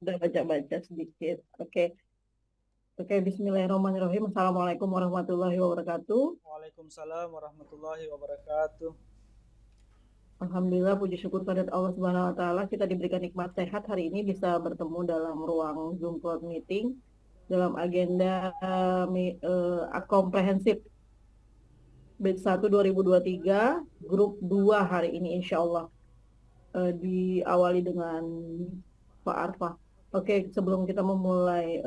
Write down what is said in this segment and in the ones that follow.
Udah baca-baca sedikit. Oke. Oke, Bismillahirrahmanirrahim. Assalamualaikum warahmatullahi wabarakatuh. Waalaikumsalam warahmatullahi wabarakatuh. Alhamdulillah, puji syukur kepada Allah Subhanahu wa Ta'ala. Kita diberikan nikmat sehat hari ini bisa bertemu dalam ruang Zoom Cloud Meeting dalam agenda komprehensif batch 1 2023, grup 2 hari ini insya Allah. Diawali dengan Pak Arfa. Oke, sebelum kita memulai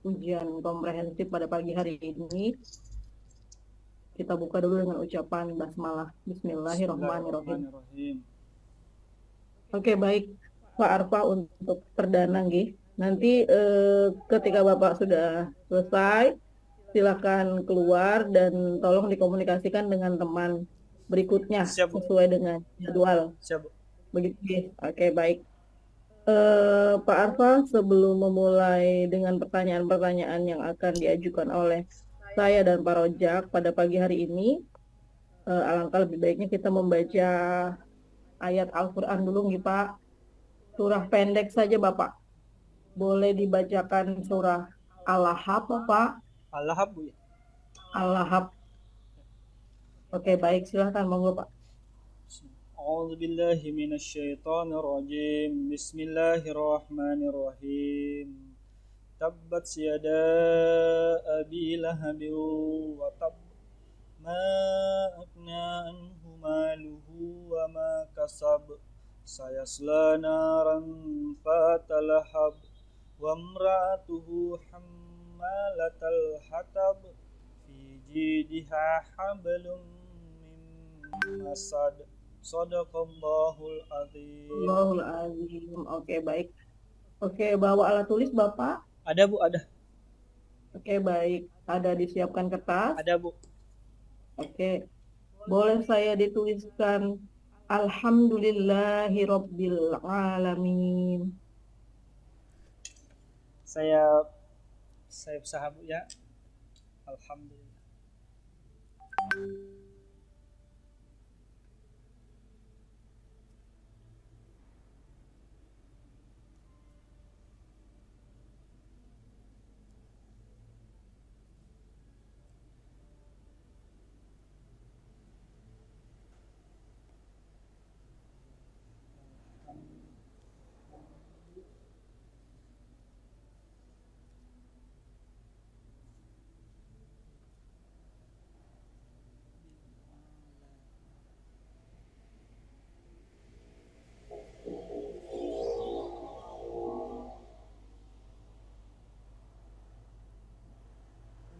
ujian komprehensif pada pagi hari ini, kita buka dulu dengan ucapan basmalah. Bismillahirrahmanirrahim. Bismillahirrahmanirrahim. Oke, baik Pak Arfa untuk perdana nggih. Nanti ketika Bapak sudah selesai, silakan keluar dan tolong dikomunikasikan dengan teman berikutnya Siap, Bu. sesuai dengan jadwal. Siap, Bu. Begitu. Oke, baik. Pak Arfa, sebelum memulai dengan pertanyaan-pertanyaan yang akan diajukan oleh saya dan Pak Rojak pada pagi hari ini, alangkah lebih baiknya kita membaca ayat Al-Quran dulu, nih Pak. Surah pendek saja, Bapak. Boleh dibacakan surah Al-Lahab, Pak? Al-Lahab, Bu, ya. Al-Lahab. Oke, baik. Silahkan, monggo, Pak. A'udzu billahi minasyaitonir rajim. Bismillahirrahmanirrahim. Tabbat yada abi lahabin wa tab ma aghna anhu maluhu wa ma kasab sayasla naran fatalahab wa imra'atuhu hammalatal hatab fi jidha hablum min masad. Shadaqallahul azim. Allahul Azim. Oke, baik. Oke, bawa alat tulis, Bapak? Ada, Bu, ada. Oke, baik. Ada disiapkan kertas? Ada, Bu. Oke. Boleh saya dituliskan Alhamdulillahirabbil alamin. Saya usaha, Bu, ya. Alhamdulillah.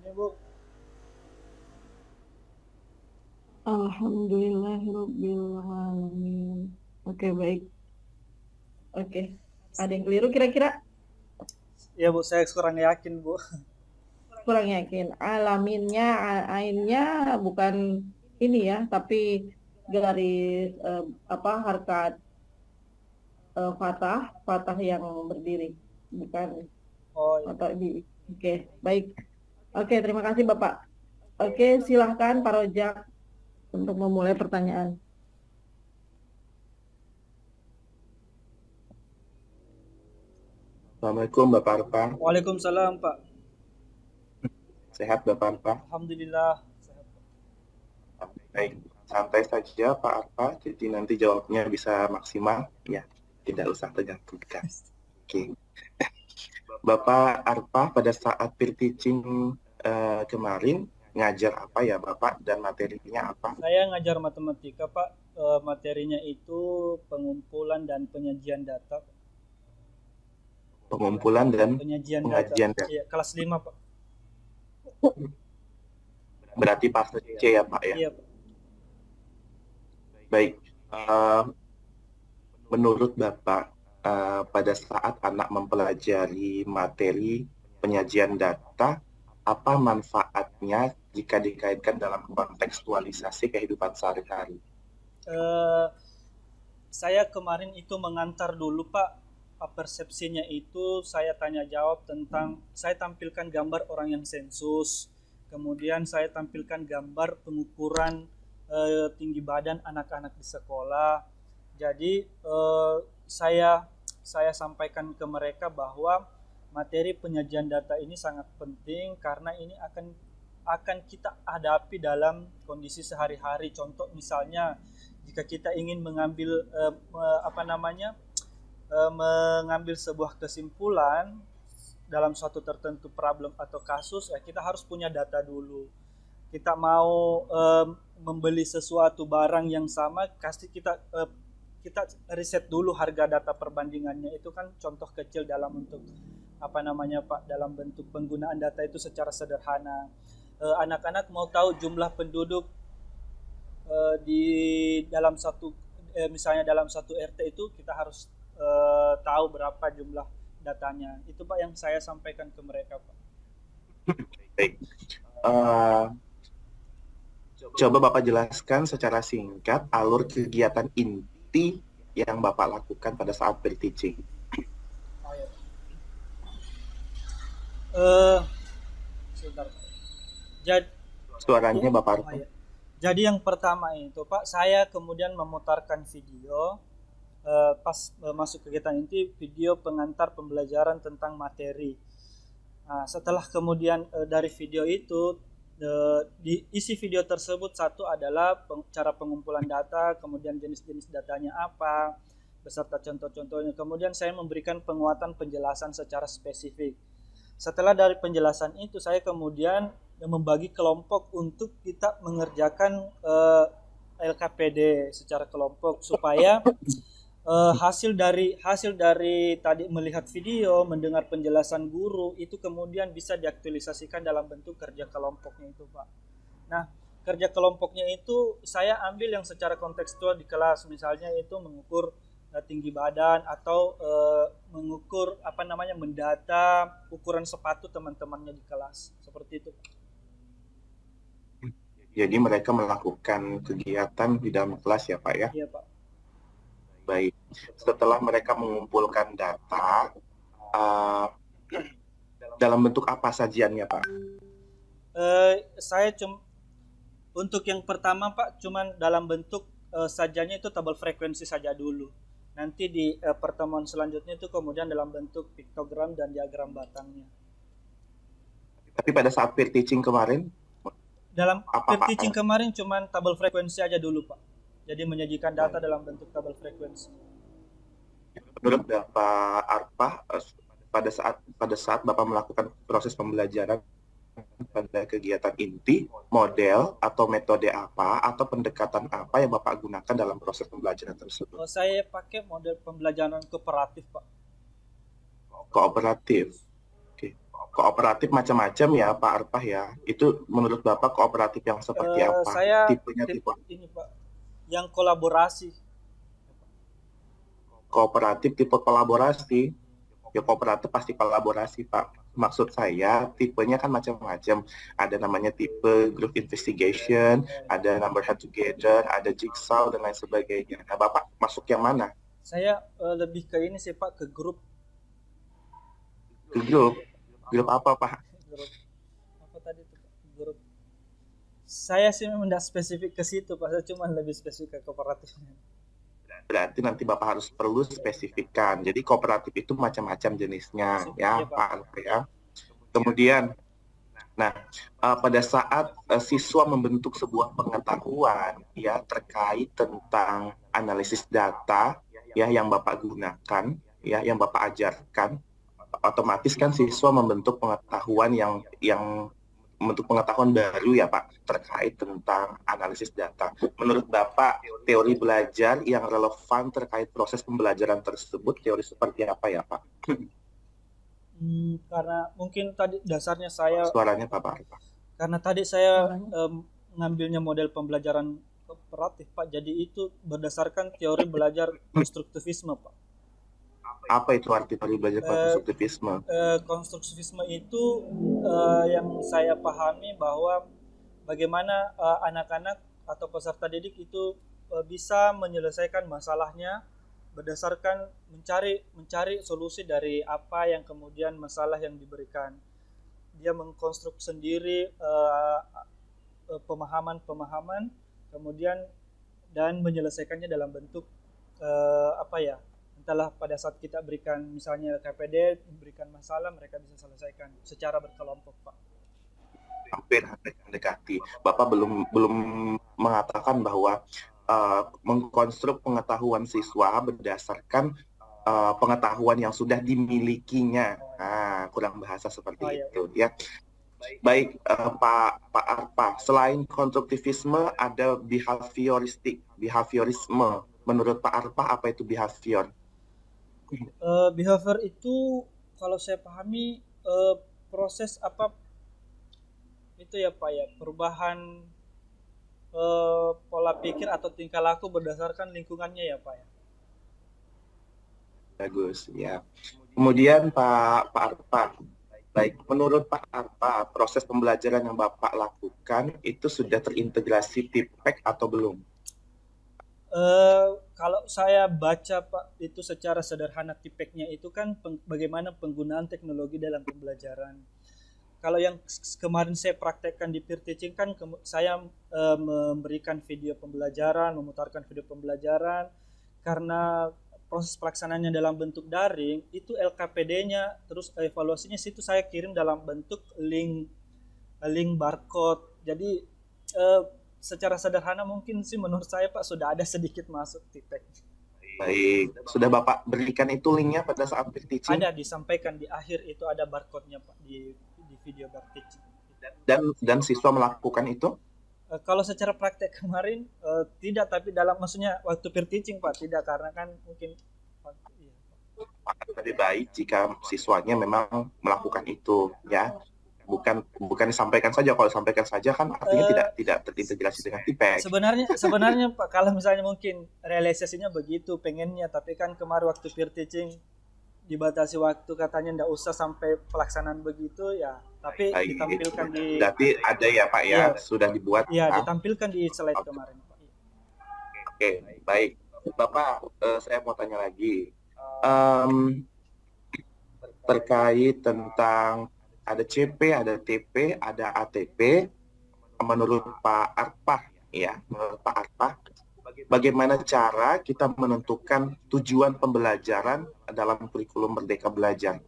Ini, Bu. Alhamdulillahirabbil alamin. Oke, baik. Oke. Ada yang keliru kira-kira? Ya, Bu, saya kurang yakin, Bu. Kurang yakin. Alaminnya, ainnya bukan ini ya, tapi garis harkat fatah yang berdiri, bukan Oh, ya. atau di. Oke, baik. Oke, terima kasih Bapak. Oke, silahkan Pak Rojak untuk memulai pertanyaan. Assalamualaikum Bapak Arfa. Waalaikumsalam, Pak. Sehat Bapak Arfa? Alhamdulillah. Sehat, Pak. Baik, santai saja Pak Arfa. Jadi nanti jawabnya bisa maksimal, ya. Tidak usah tegang-tegang. Oke. Bapak Arfa pada saat peer teaching kemarin ngajar apa ya Bapak dan materinya apa? Saya ngajar matematika, Pak. Materinya itu pengumpulan dan penyajian data. Pengumpulan dan Penyajian pengajian data. data. Iya, kelas 5, Pak. Berarti fase C ya Pak ya? Iya, Pak. Baik. Menurut Bapak, pada saat anak mempelajari materi penyajian data, apa manfaatnya jika dikaitkan dalam kontekstualisasi kehidupan sehari-hari? Saya kemarin itu mengantar dulu, Pak. Persepsinya itu saya tanya jawab tentang, saya tampilkan gambar orang yang sensus, kemudian saya tampilkan gambar pengukuran tinggi badan anak-anak di sekolah. Jadi saya saya sampaikan ke mereka bahwa materi penyajian data ini sangat penting karena ini akan kita hadapi dalam kondisi sehari-hari. Contoh misalnya jika kita ingin mengambil mengambil sebuah kesimpulan dalam suatu tertentu problem atau kasus, kita harus punya data dulu. Kita mau membeli sesuatu barang yang sama, pasti kita riset dulu harga data perbandingannya. Itu kan contoh kecil dalam bentuk dalam bentuk penggunaan data itu secara sederhana. Anak-anak mau tahu jumlah penduduk di dalam misalnya dalam satu RT itu, kita harus tahu berapa jumlah datanya. Itu Pak yang saya sampaikan ke mereka, Pak. Baik. Coba Bapak jelaskan secara singkat alur kegiatan inti yang Bapak lakukan pada saat pre-teaching. Sebentar. Jadi, suaranya Bapak Arfa. Jadi yang pertama itu Pak, saya kemudian memutarkan video pas masuk kegiatan inti, video pengantar pembelajaran tentang materi. Nah, setelah kemudian dari video itu, di isi video tersebut satu adalah cara pengumpulan data, kemudian jenis-jenis datanya apa, beserta contoh-contohnya. Kemudian saya memberikan penguatan penjelasan secara spesifik. Setelah dari penjelasan itu, saya kemudian membagi kelompok untuk kita mengerjakan LKPD secara kelompok supaya hasil dari tadi melihat video, mendengar penjelasan guru itu kemudian bisa diaktualisasikan dalam bentuk kerja kelompoknya itu, Pak. Nah, kerja kelompoknya itu saya ambil yang secara kontekstual di kelas, misalnya itu mengukur tinggi badan atau mengukur mendata ukuran sepatu teman-temannya di kelas, seperti itu. Jadi mereka melakukan kegiatan di dalam kelas ya Pak ya? Iya Pak. Baik, setelah mereka mengumpulkan data, dalam bentuk apa sajiannya Pak? Untuk yang pertama Pak, cuman dalam bentuk sajiannya itu tabel frekuensi saja dulu. Nanti di pertemuan selanjutnya itu kemudian dalam bentuk piktogram dan diagram batangnya. Tapi pada saat peer teaching kemarin? Dalam peer teaching kemarin cuman tabel frekuensi aja dulu Pak. Jadi menyajikan data dalam bentuk tabel frekuensi. Menurut Bapak Arfa, pada saat Bapak melakukan proses pembelajaran pada kegiatan inti, model atau metode apa atau pendekatan apa yang Bapak gunakan dalam proses pembelajaran tersebut? Saya pakai model pembelajaran kooperatif Pak. Kooperatif. Kooperatif macam-macam ya Pak Arfah ya. Itu menurut Bapak kooperatif yang seperti apa? Saya tipenya tipe ini Pak, yang kolaborasi. Kooperatif tipe kolaborasi. Ya kooperatif pasti kolaborasi Pak. Maksud saya tipenya kan macam-macam. Ada namanya tipe group investigation, ada number head together, ada jigsaw dan lain sebagainya. Nah Bapak masuk yang mana? Saya lebih ke ini sih Pak, ke grup. Ke grup? Grup apa Pak? Grup apa tadi itu Pak? Grup. Saya sih memang tidak spesifik ke situ Pak, saya cuma lebih spesifik ke kooperatifnya. Berarti nanti Bapak harus perlu spesifikkan. Jadi kooperatif itu macam-macam jenisnya ya Pak ya. Kemudian, nah pada saat siswa membentuk sebuah pengetahuan ya terkait tentang analisis data ya yang Bapak gunakan ya yang Bapak ajarkan, otomatis kan siswa membentuk pengetahuan yang membentuk pengetahuan baru ya Pak terkait tentang analisis data. Menurut Bapak teori belajar yang relevan terkait proses pembelajaran tersebut teori seperti apa ya Pak? Karena mungkin tadi dasarnya saya suaranya Pak. Karena tadi saya ngambilnya model pembelajaran kooperatif Pak, jadi itu berdasarkan teori belajar konstruktivisme Pak. Apa itu arti teori belajar konstruktivisme? Konstruktivisme itu yang saya pahami bahwa bagaimana anak-anak atau peserta didik itu bisa menyelesaikan masalahnya berdasarkan mencari solusi dari apa yang kemudian masalah yang diberikan. Dia mengkonstruk sendiri pemahaman kemudian dan menyelesaikannya dalam bentuk entahlah pada saat kita berikan misalnya KPD, berikan masalah, mereka bisa selesaikan secara berkelompok, Pak. Hampir mendekati. Bapak belum mengatakan bahwa mengkonstruk pengetahuan siswa berdasarkan pengetahuan yang sudah dimilikinya. Nah, kurang bahasa seperti itu ya. Baik, Pak Arpa, selain konstruktivisme ada behaviorisme. Menurut Pak Arpa, apa itu behavior? Behavior itu kalau saya pahami proses apa itu ya Pak ya, perubahan pola pikir atau tingkah laku berdasarkan lingkungannya ya Pak ya. Bagus ya. Kemudian Pak Arpa, baik, menurut Pak Arpa, proses pembelajaran yang Bapak lakukan itu sudah terintegrasi TIPEK atau belum? Kalau saya baca Pak, itu secara sederhana TIPEK-nya itu kan bagaimana penggunaan teknologi dalam pembelajaran. Kalau yang kemarin saya praktekkan di peer teaching kan saya memberikan video pembelajaran, memutarkan video pembelajaran, karena proses pelaksanaannya dalam bentuk daring, itu LKPD-nya, terus evaluasinya situ saya kirim dalam bentuk link barcode. Jadi secara sederhana mungkin sih menurut saya Pak sudah ada sedikit masuk TIPEK. Baik, sudah Bapak berikan itu linknya pada saat peer teaching? Ada, disampaikan di akhir itu ada barcode-nya Pak di video peer teaching. Dan siswa melakukan itu? Kalau secara praktek kemarin tidak, tapi dalam maksudnya waktu peer teaching Pak tidak, karena kan mungkin lebih baik jika siswanya memang melakukan itu ya, bukan disampaikan saja. Kalau disampaikan saja kan artinya tidak terintegrasi dengan TIPEK. Sebenarnya Pak, kalau misalnya mungkin realisasinya begitu pengennya, tapi kan kemarin waktu peer teaching dibatasi waktu, katanya nggak usah sampai pelaksanaan begitu ya, tapi ditampilkan di. Berarti ada ya Pak ya, sudah dibuat. Iya, ditampilkan di slide kemarin Pak. Oke, baik. Bapak, saya mau tanya lagi terkait tentang ada CP, ada TP, ada ATP. Menurut Pak Arpa ya, menurut Pak Arpa, bagaimana cara kita menentukan tujuan pembelajaran dalam kurikulum Merdeka Belajar?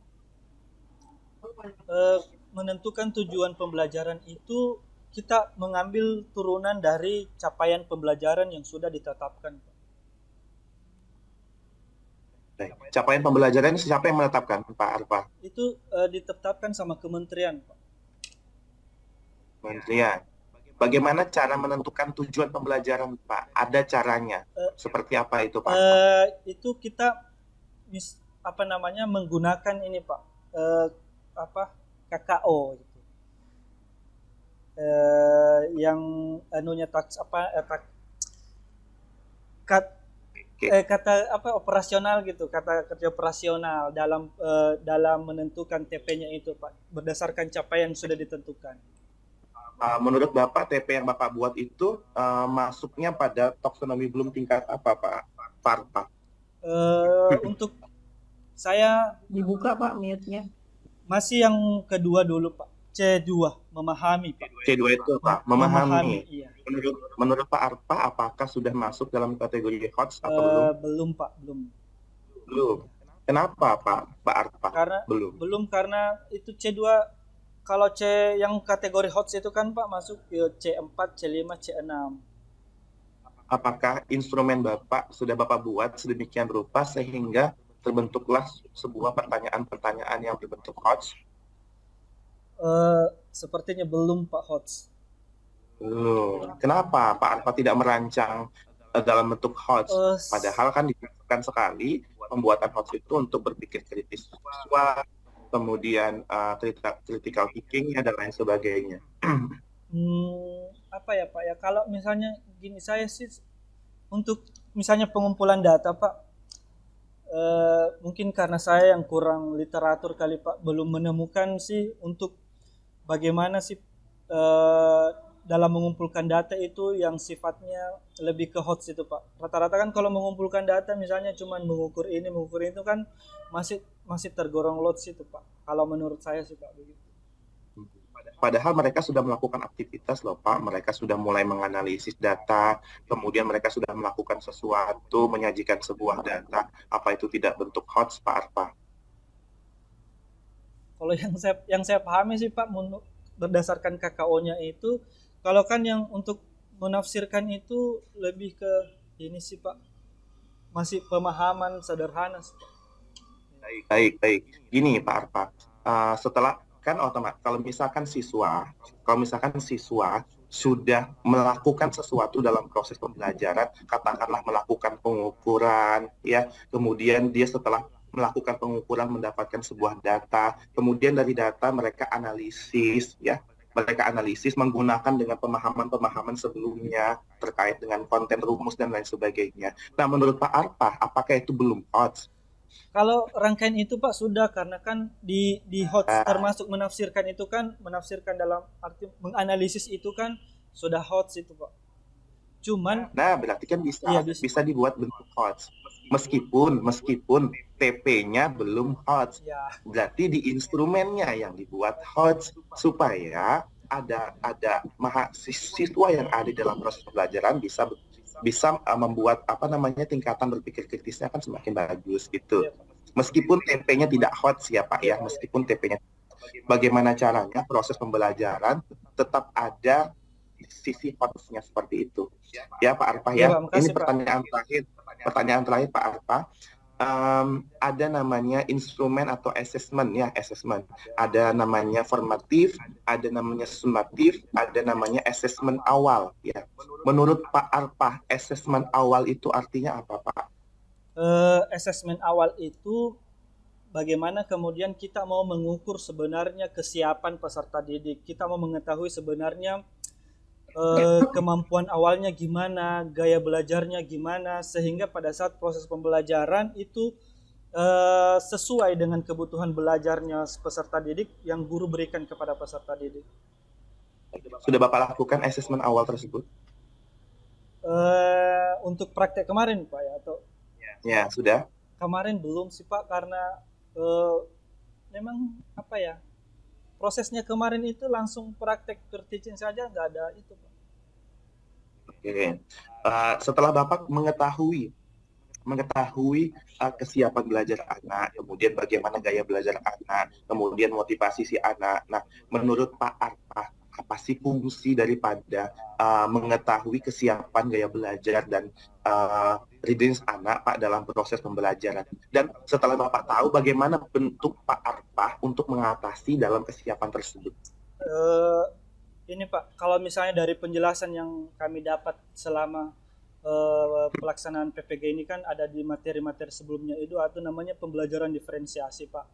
Menentukan tujuan pembelajaran itu kita mengambil turunan dari capaian pembelajaran yang sudah ditetapkan. Capaian pembelajaran siapa yang menetapkan, Pak Arpa? Itu ditetapkan sama kementerian, Pak. Kementerian. Bagaimana cara menentukan tujuan pembelajaran, Pak? Ada caranya. Seperti apa itu, Pak? Itu kita menggunakan ini, Pak. KKO gitu. Yang anunya operasional gitu, kata kerja operasional dalam menentukan TP-nya itu Pak, berdasarkan capaian yang sudah ditentukan. Menurut Bapak, TP yang Bapak buat itu masuknya pada taksonomi belum tingkat apa, Pak? Untuk saya dibuka Pak mute-nya. Masih yang kedua dulu Pak, C2, memahami Pak. C2 itu Pak, memahami. Iya. Menurut Pak Arpa, apakah sudah masuk dalam kategori HOTS atau belum? Belum Pak, belum. Kenapa Pak Arpa? Belum karena itu C2. Kalau C yang kategori HOTS itu kan Pak masuk ke C4, C5, C6. Apakah instrumen Bapak sudah Bapak buat sedemikian rupa sehingga terbentuklah sebuah pertanyaan-pertanyaan yang berbentuk HOTS? Sepertinya belum Pak HOTS. Kenapa Pak Arpa tidak merancang dalam bentuk HOTS? Padahal kan dibutuhkan sekali pembuatan HOTS itu untuk berpikir kritis siswa, kemudian critical thinking dan lain sebagainya. Apa ya Pak ya, kalau misalnya gini, saya sih untuk misalnya pengumpulan data Pak, mungkin karena saya yang kurang literatur kali Pak, belum menemukan sih untuk bagaimana sih dalam mengumpulkan data itu yang sifatnya lebih ke HOTS itu Pak. Rata-rata kan kalau mengumpulkan data misalnya cuma mengukur ini itu kan masih tergolong LOTS itu Pak. Kalau menurut saya sih Pak begitu. Padahal mereka sudah melakukan aktivitas loh Pak, mereka sudah mulai menganalisis data, kemudian mereka sudah melakukan sesuatu, menyajikan sebuah data, apa itu tidak bentuk hoax Pak Arfa? Kalau yang saya pahami sih Pak, berdasarkan KKO-nya itu, kalau kan yang untuk menafsirkan itu lebih ke ini sih Pak, masih pemahaman sederhana sih, Pak. Baik. Gini Pak Arfa, setelah kan otomatis kalau misalkan siswa sudah melakukan sesuatu dalam proses pembelajaran, katakanlah melakukan pengukuran, ya, kemudian dia setelah melakukan pengukuran mendapatkan sebuah data, kemudian dari data mereka analisis, ya, mereka analisis menggunakan dengan pemahaman-pemahaman sebelumnya terkait dengan konten rumus dan lain sebagainya. Nah, menurut Pak Arfa, apakah itu belum hoax? Kalau rangkaian itu Pak sudah, karena kan di hoax termasuk menafsirkan itu kan, menafsirkan dalam arti menganalisis itu kan sudah hoax itu Pak. Cuman Nah, berarti kan bisa iya, bisa dibuat bentuk hoax. Meskipun TP-nya belum hoax. ya, Berarti di instrumennya yang dibuat hoax supaya ada mahasiswa yang ada dalam proses pembelajaran bisa membuat tingkatan berpikir kritisnya kan semakin bagus gitu. iya, Pak. Meskipun TP-nya tidak hoax ya Pak ya, meskipun TP-nya, bagaimana caranya proses pembelajaran tetap ada sisi hoax-nya seperti itu. Ya Pak Arfa Iya, ya. Pak, makasih, Ini Pak. pertanyaan terakhir Pak Arfa. Ada namanya instrumen atau assessment. Ada namanya formatif, ada namanya summatif, ada namanya assessment awal ya. Menurut Pak Arfa, assessment awal itu artinya apa Pak? Asesmen awal itu bagaimana kemudian kita mau mengukur sebenarnya kesiapan peserta didik. Kita mau mengetahui sebenarnya kemampuan awalnya gimana, gaya belajarnya gimana, sehingga pada saat proses pembelajaran itu sesuai dengan kebutuhan belajarnya peserta didik yang guru berikan kepada peserta didik. Sudah Bapak lakukan asesmen awal tersebut? Untuk praktek kemarin Pak ya, atau Ya, sudah. kemarin belum sih Pak, karena memang apa ya, prosesnya kemarin itu langsung praktek teaching saja, nggak ada itu Pak. Oke. Setelah Bapak mengetahui kesiapan belajar anak, kemudian bagaimana gaya belajar anak, kemudian motivasi si anak. Nah, menurut Pak Arfa, apa sih fungsi daripada mengetahui kesiapan gaya belajar dan readiness anak Pak dalam proses pembelajaran? Dan setelah Bapak tahu, bagaimana bentuk Pak Arfa untuk mengatasi dalam kesiapan tersebut? Ini Pak, kalau misalnya dari penjelasan yang kami dapat selama pelaksanaan PPG ini kan ada di materi-materi sebelumnya itu atau namanya pembelajaran diferensiasi Pak.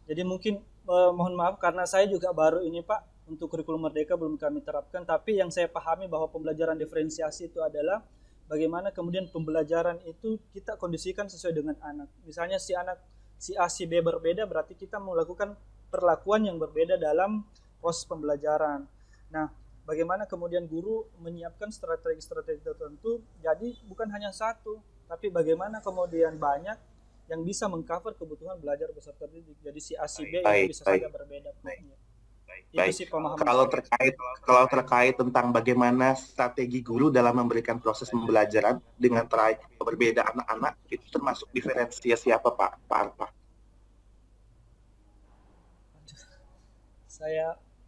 Jadi mungkin mohon maaf karena saya juga baru ini Pak, untuk kurikulum Merdeka belum kami terapkan, tapi yang saya pahami bahwa pembelajaran diferensiasi itu adalah bagaimana kemudian pembelajaran itu kita kondisikan sesuai dengan anak. Misalnya si A, si B berbeda, berarti kita melakukan perlakuan yang berbeda dalam proses pembelajaran. Nah, bagaimana kemudian guru menyiapkan strategi-strategi tertentu, jadi bukan hanya satu, tapi bagaimana kemudian banyak yang bisa mengcover kebutuhan belajar peserta didik. Jadi si A, si B itu bisa saja berbeda. Itu sih pemahaman. Kalau terkait tentang bagaimana strategi guru dalam memberikan proses pembelajaran dengan berbeda anak-anak, itu termasuk diferensiasi apa Pak Arfa?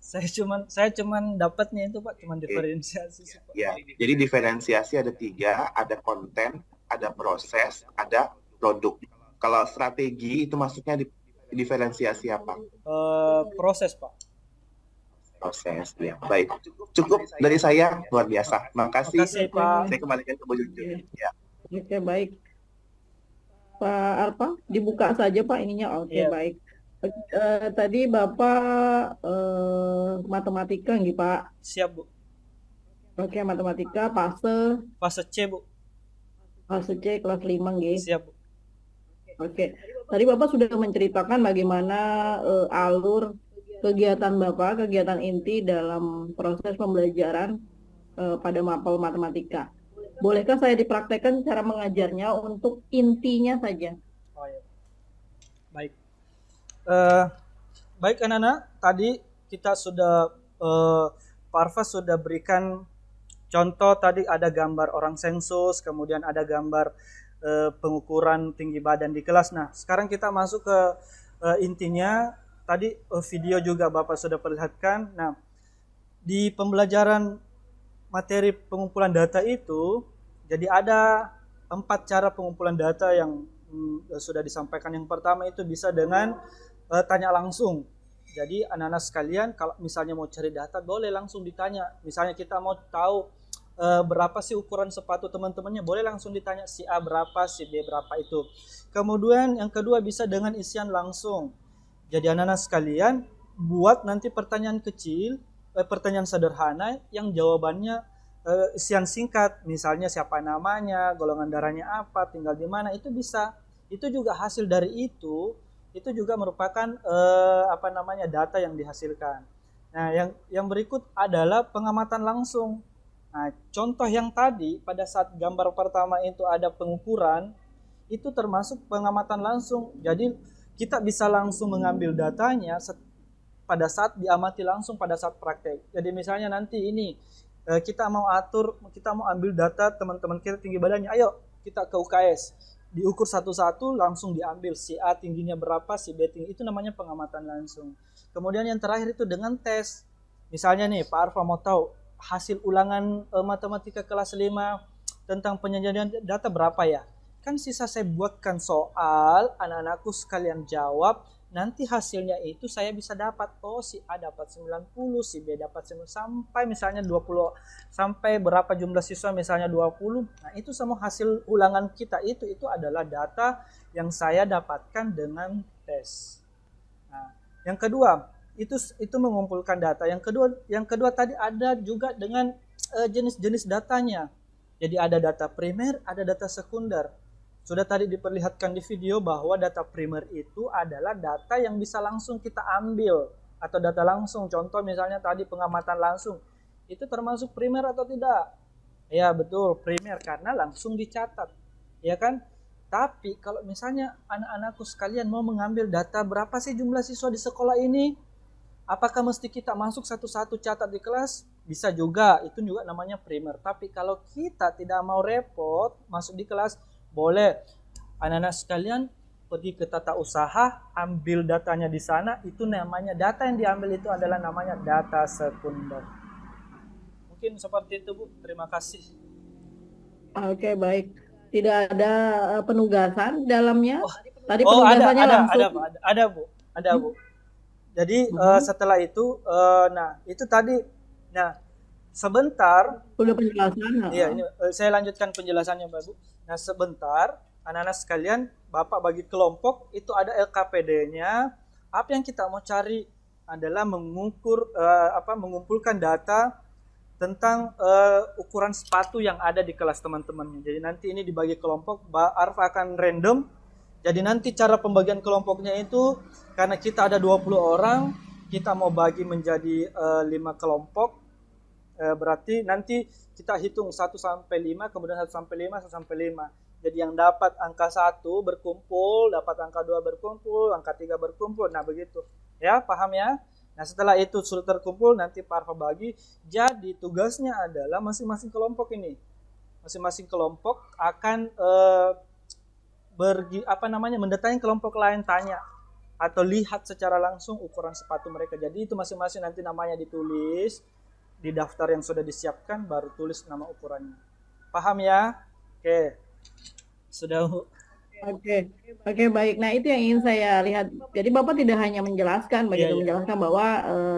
Saya cuman dapatnya itu Pak, cuman diferensiasi sih Pak. Ya, jadi diferensiasi ada 3, ada konten, ada proses, ada produk. Kalau strategi itu maksudnya diferensiasi apa? Proses Pak. Proses, ya. Baik. Cukup dari saya, luar biasa. Makasih Pak. Saya kembalikan ke Bu Junjun. Ya. Oke, baik. Pak Arfa, dibuka saja Pak ininya. Oke, baik. Tadi Bapak matematika nggih Pak? Siap Bu. Oke, matematika fase C Bu. Fase C kelas 5 nggih. Siap Bu. Oke. Tadi Bapak sudah menceritakan bagaimana alur kegiatan Bapak, kegiatan inti dalam proses pembelajaran pada mapel matematika. Bolehkah saya dipraktekkan cara mengajarnya untuk intinya saja? Oh ya. Baik. Baik anak-anak, tadi kita sudah Pak Arfa sudah berikan contoh tadi, ada gambar orang sensus, kemudian ada gambar pengukuran tinggi badan di kelas. Nah, sekarang kita masuk ke intinya. Tadi video juga Bapak sudah perlihatkan. Nah, di pembelajaran materi pengumpulan data itu, jadi ada 4 cara pengumpulan data yang sudah disampaikan. Yang pertama itu bisa dengan tanya langsung. Jadi anak-anak sekalian, kalau misalnya mau cari data, boleh langsung ditanya. Misalnya kita mau tahu berapa sih ukuran sepatu teman-temannya, boleh langsung ditanya si A berapa, si B berapa itu. Kemudian yang kedua bisa dengan isian langsung. Jadi anak-anak sekalian, buat nanti pertanyaan kecil, pertanyaan sederhana yang jawabannya isian singkat. Misalnya siapa namanya, golongan darahnya apa, tinggal di mana, itu bisa. Itu juga hasil dari itu juga merupakan data yang dihasilkan. Nah, yang berikut adalah pengamatan langsung. Nah, contoh yang tadi pada saat gambar pertama itu ada pengukuran, itu termasuk pengamatan langsung. Jadi kita bisa langsung mengambil datanya pada saat diamati langsung pada saat praktek. Jadi misalnya nanti ini kita mau ambil data teman-teman kita tinggi badannya, ayo kita ke UKS, diukur satu-satu, langsung diambil si A tingginya berapa, si B tinggi, itu namanya pengamatan langsung. Kemudian yang terakhir itu dengan tes. Misalnya nih Pak Arfa mau tahu hasil ulangan matematika kelas 5 tentang penyajian data berapa ya? Kan sisa saya buatkan soal, anak-anakku sekalian jawab, nanti hasilnya itu saya bisa dapat, oh si A dapat 90, si B dapat 90, sampai misalnya 20, sampai berapa jumlah siswa misalnya 20. Nah, itu semua hasil ulangan kita itu adalah data yang saya dapatkan dengan tes. Nah, yang kedua, itu mengumpulkan data. Yang kedua tadi ada juga dengan jenis-jenis datanya. Jadi ada data primer, ada data sekunder. Sudah tadi diperlihatkan di video bahwa data primer itu adalah data yang bisa langsung kita ambil atau data langsung. Contoh misalnya tadi pengamatan langsung. Itu termasuk primer atau tidak? Ya, betul, primer karena langsung dicatat. Ya kan? Tapi kalau misalnya anak-anakku sekalian mau mengambil data berapa sih jumlah siswa di sekolah ini? Apakah mesti kita masuk satu-satu catat di kelas? Bisa juga, itu juga namanya primer. Tapi kalau kita tidak mau repot masuk di kelas, boleh anak-anak sekalian pergi ke tata usaha, ambil datanya di sana, itu namanya data yang diambil itu adalah namanya data sekunder. Mungkin seperti itu Bu, terima kasih. Oke, baik. Tidak ada penugasan dalamnya? Tadi penugasannya langsung. Ada Bu. Jadi setelah itu, itu tadi, sebentar. Udah penjelasan. Iya, ini saya lanjutkan penjelasannya Bu. Nah, sebentar, anak-anak sekalian, Bapak bagi kelompok, itu ada LKPD-nya. Apa yang kita mau cari adalah mengumpulkan data tentang ukuran sepatu yang ada di kelas teman-temannya. Jadi nanti ini dibagi kelompok, Arfa akan random. Jadi nanti cara pembagian kelompoknya itu, karena kita ada 20 orang, kita mau bagi menjadi 5 kelompok. Berarti nanti kita hitung 1 sampai 5, kemudian 1 sampai 5, 1 sampai 5. Jadi yang dapat angka 1 berkumpul, dapat angka 2 berkumpul, angka 3 berkumpul. Nah, begitu. Ya, paham ya? Nah, setelah itu sudah terkumpul, nanti Pak Arfa bagi. Jadi tugasnya adalah masing-masing kelompok ini. Masing-masing kelompok akan mendatangi kelompok lain, tanya atau lihat secara langsung ukuran sepatu mereka. Jadi itu masing-masing nanti namanya ditulis di daftar yang sudah disiapkan, baru tulis nama ukurannya. Paham ya? Oke. Sudah. Oke, baik. Nah, itu yang ingin saya lihat. Jadi Bapak tidak hanya menjelaskan, menjelaskan bahwa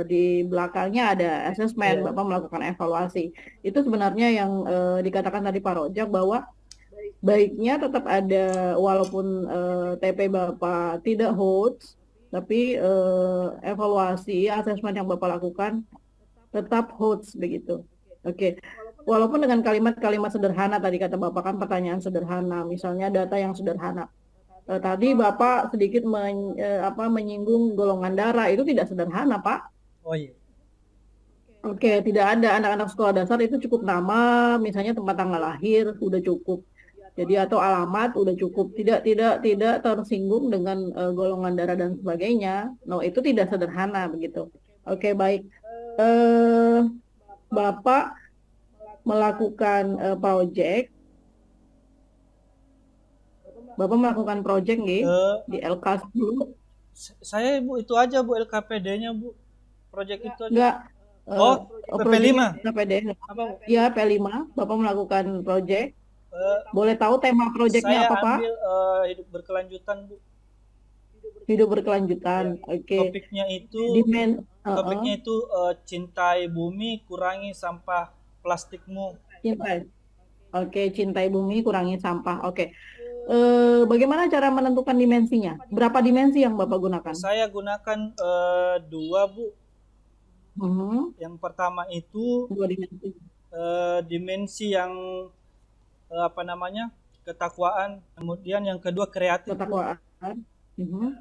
di belakangnya ada asesmen, Bapak melakukan evaluasi. Itu sebenarnya yang dikatakan tadi Pak Rojak bahwa baiknya tetap ada, walaupun TP Bapak tidak holds, tapi evaluasi, asesmen yang Bapak lakukan tetap holds begitu. Oke. Walaupun dengan kalimat-kalimat sederhana, tadi kata Bapak kan pertanyaan sederhana, misalnya data yang sederhana. Tadi Bapak sedikit menyinggung golongan darah, itu tidak sederhana, Pak. Oh iya. Oke, tidak ada. Anak-anak sekolah dasar itu cukup nama, misalnya tempat tanggal lahir udah cukup. Jadi atau alamat udah cukup. Tidak tersinggung dengan golongan darah dan sebagainya. No, itu tidak sederhana begitu. Oke, baik. eh, Bapak melakukan project, Bapak melakukan project nggih Eh, di LK dulu? saya Bu itu aja Bu LKPD-nya Bu. Project itu aja. Enggak, Oh, projectnya PP5. KPD. Apa Bu? Ya, P5, Bapak melakukan project. Eh, Boleh tahu tema projectnya saya apa, Pak? ambil hidup berkelanjutan Bu. Hidup berkelanjutan. Oke. Topiknya itu Topiknya cintai bumi, kurangi sampah plastikmu. cintai. Oke, cintai bumi, kurangi sampah. Oke. Bagaimana cara menentukan dimensinya? Berapa dimensi yang Bapak gunakan? Saya gunakan dua Bu. Mhm, Yang pertama itu dua dimensi. dimensi yang apa namanya ketakwaan, kemudian yang kedua kreatif. Ketakwaan. Mhm.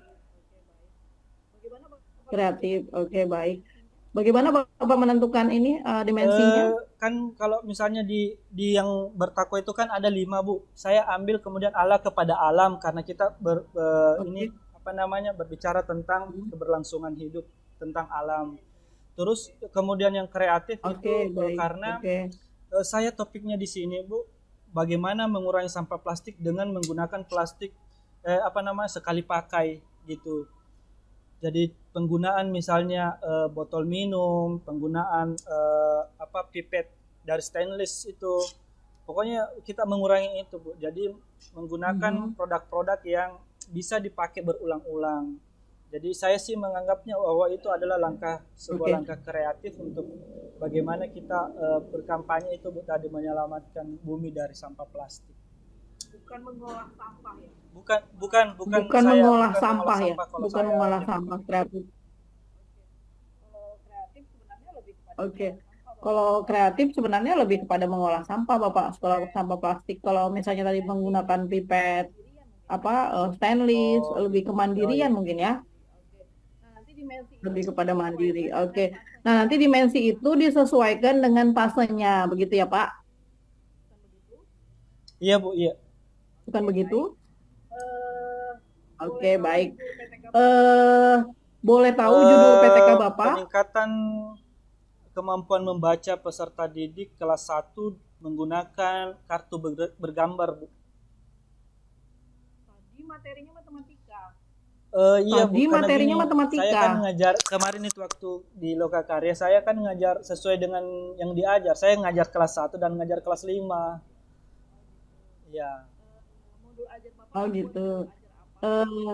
Kreatif. Oke, baik. Bagaimana Bapak menentukan ini dimensinya? Kan kalau misalnya di yang bertakwa itu kan ada 5 Bu. Saya ambil kemudian Allah kepada alam karena kita ini apa namanya berbicara tentang keberlangsungan hidup, tentang alam. Terus kemudian yang kreatif itu baik. karena saya topiknya di sini Bu, bagaimana mengurangi sampah plastik dengan menggunakan plastik apa namanya sekali pakai gitu. Jadi penggunaan misalnya botol minum, penggunaan apa pipet dari stainless itu, pokoknya kita mengurangi itu Bu. Jadi menggunakan produk-produk yang bisa dipakai berulang-ulang. Jadi saya sih menganggapnya bahwa itu adalah sebuah langkah kreatif untuk bagaimana kita berkampanye itu Bu, tadi menyelamatkan bumi dari sampah plastik. Bukan mengolah sampah ya. Bukan mengolah sampah ya. Kalau Bukan saya mengolah gitu. sampah, kreatif. Oke. Kalau kreatif sebenarnya lebih kepada mengolah sampah, Bapak. Kalau sampah plastik, kalau misalnya tadi menggunakan pipet stainless, lebih kemandirian mungkin ya. Lebih kepada mandiri. Oke. Nah, nanti dimensi itu disesuaikan dengan fasenya, begitu ya, Pak? Iya Bu, iya. Bukan begitu? Oke, baik. Boleh tahu judul PTK Bapak? Peningkatan kemampuan membaca peserta didik kelas 1 menggunakan kartu bergambar Bu. Tadi materinya matematika. Iya Bu, Tadi karena materinya gini, matematika. saya kan ngajar kemarin itu waktu di Lokakarya, saya kan ngajar sesuai dengan yang diajar. Saya ngajar kelas 1 dan ngajar kelas 5. Ya. Modul ajar Bapak. Oh gitu.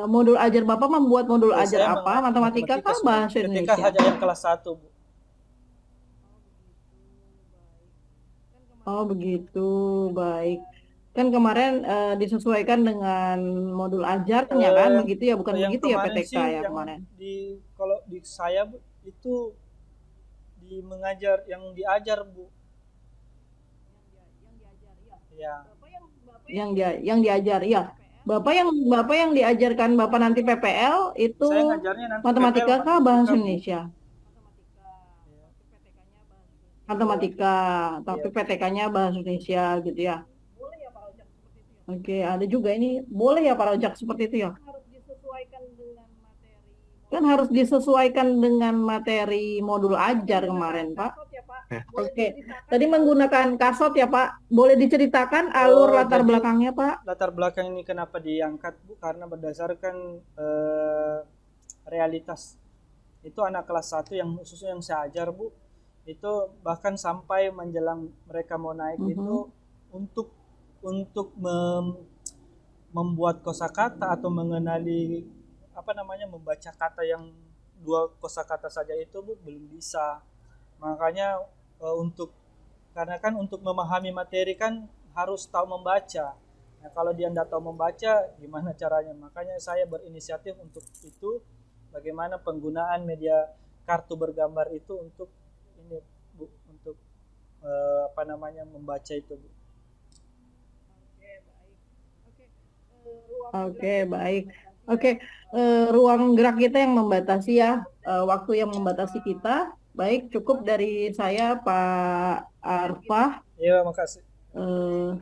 Modul ajar Bapak membuat modul ajar Saya apa? Matematika kah bahasa Ketika Indonesia? aja yang kelas 1 Bu. Oh begitu, baik. Kan kemarin disesuaikan dengan modul ajarnya kan, begitu ya? Bukan yang begitu ya kemarin PTK sih, ya yang kemarin? kalau di saya Bu, itu di mengajar yang diajar Bu. Ya. Yang diajar, iya. Bapak yang diajarkan Bapak nanti PPL itu Saya ngajarnya nanti matematika PPL, kah bahasa Bu. Indonesia? Matematika, tapi PTK-nya bahasa Indonesia gitu ya. Oke, ada juga ini boleh ya Pak Rojak seperti itu ya? Kan harus disesuaikan dengan materi modul ajar kemarin Pak. Oke, tadi menggunakan kasot ya Pak. Boleh diceritakan alur latar jadi belakangnya Pak? Latar belakang ini kenapa diangkat Bu? Karena berdasarkan realitas. Itu anak kelas 1 yang khususnya yang saya ajar Bu. Itu bahkan sampai menjelang mereka mau naik itu untuk membuat kosakata atau mengenali apa namanya membaca kata yang 2 kosakata saja itu Bu belum bisa. Makanya karena kan untuk memahami materi kan harus tahu membaca. Nah, kalau dia tidak tahu membaca gimana caranya? Makanya saya berinisiatif untuk itu, bagaimana penggunaan media kartu bergambar itu untuk ini Bu, untuk apa namanya membaca itu Bu. Oke, baik. Oke, ruang gerak kita yang membatasi ya, waktu yang membatasi kita. Baik, cukup dari saya Pak Arfah. Iya, makasih.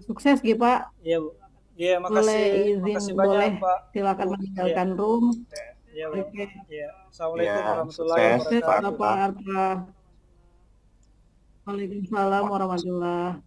Sukses gitu Pak. Iya Bu. Iya, makasih. Boleh izin, Makasih banyak boleh Pak. silakan meninggalkan room. Iya Bu. Oke. Iya. Assalamualaikum Ya, warahmatullahi sukses Sukses wabarakatuh. Pak Arfah. Waalaikumsalam warahmatullahi